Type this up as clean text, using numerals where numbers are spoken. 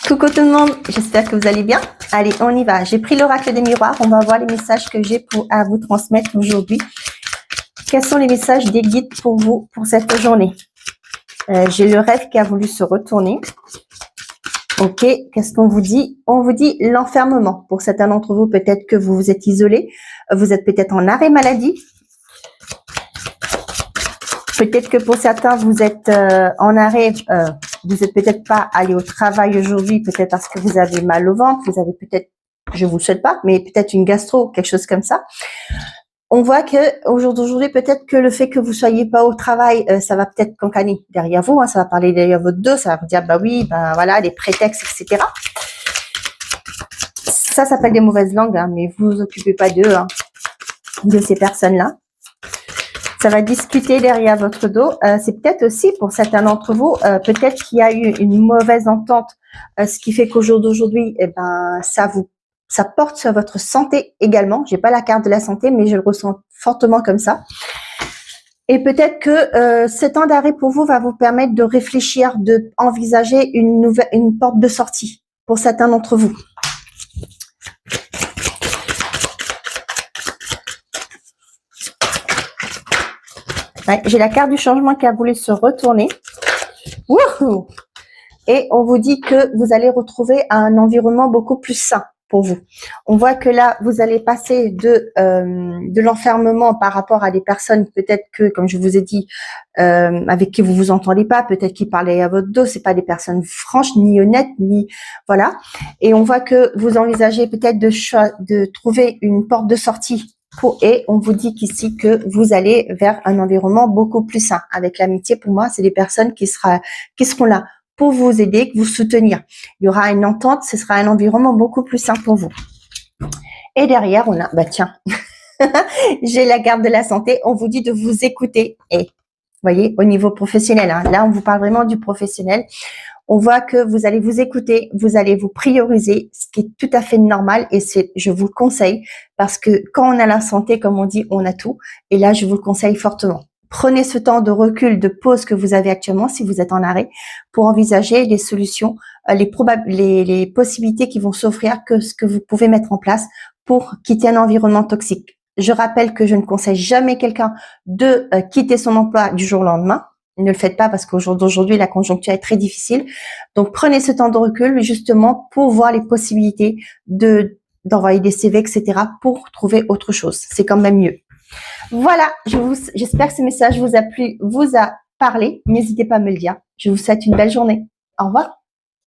Coucou tout le monde, j'espère que vous allez bien. Allez, on y va. J'ai pris l'oracle des miroirs. On va voir les messages que j'ai à vous transmettre aujourd'hui. Quels sont les messages des guides pour vous pour cette journée? J'ai le rêve qui a voulu se retourner. Ok, qu'est-ce qu'on vous dit? On vous dit l'enfermement. Pour certains d'entre vous, peut-être que vous vous êtes isolé. Vous êtes peut-être en arrêt maladie. Peut-être que pour certains, vous êtes en arrêt, vous n'êtes peut-être pas allé au travail aujourd'hui, peut-être parce que vous avez mal au ventre, vous avez peut-être, je vous le souhaite pas, mais peut-être une gastro, quelque chose comme ça. On voit que aujourd'hui, peut-être que le fait que vous soyez pas au travail, ça va peut-être cancaner derrière vous, hein, ça va parler derrière votre dos, ça va vous dire, bah oui, ben voilà, les prétextes, etc. Ça s'appelle des mauvaises langues, hein, mais vous vous occupez pas d'eux, hein, de ces personnes-là. Ça va discuter derrière votre dos. C'est peut-être aussi pour certains d'entre vous, peut-être qu'il y a eu une mauvaise entente, ce qui fait qu'au jour d'aujourd'hui, eh ben, ça porte sur votre santé également. J'ai pas la carte de la santé, mais je le ressens fortement comme ça. Et peut-être que ce temps d'arrêt pour vous va vous permettre de réfléchir, de envisager une porte de sortie pour certains d'entre vous. Ouais, j'ai la carte du changement qui a voulu se retourner. Wouhou! Et on vous dit que vous allez retrouver un environnement beaucoup plus sain pour vous. On voit que là, vous allez passer de l'enfermement par rapport à des personnes peut-être que, comme je vous ai dit, avec qui vous vous entendez pas, peut-être qui parlaient à votre dos, c'est pas des personnes franches, ni honnêtes, ni voilà. Et on voit que vous envisagez peut-être de trouver une porte de sortie. Et on vous dit qu'ici que vous allez vers un environnement beaucoup plus sain. Avec l'amitié, pour moi, c'est des personnes qui seront là pour vous aider, vous soutenir. Il y aura une entente, ce sera un environnement beaucoup plus sain pour vous. Et derrière, on a, bah tiens, j'ai la garde de la santé, on vous dit de vous écouter. Et vous voyez, au niveau professionnel, hein, là, on vous parle vraiment du professionnel. On voit que vous allez vous écouter, vous allez vous prioriser, ce qui est tout à fait normal et je vous le conseille parce que quand on a la santé, comme on dit, on a tout. Et là, je vous le conseille fortement. Prenez ce temps de recul, de pause que vous avez actuellement si vous êtes en arrêt pour envisager les solutions, les possibilités qui vont s'offrir, que ce que vous pouvez mettre en place pour quitter un environnement toxique. Je rappelle que je ne conseille jamais quelqu'un de quitter son emploi du jour au lendemain. Ne le faites pas parce qu'aujourd'hui, la conjoncture est très difficile. Donc, prenez ce temps de recul justement pour voir les possibilités d'envoyer des CV, etc. pour trouver autre chose. C'est quand même mieux. Voilà, j'espère que ce message vous a plu, vous a parlé. N'hésitez pas à me le dire. Je vous souhaite une belle journée. Au revoir.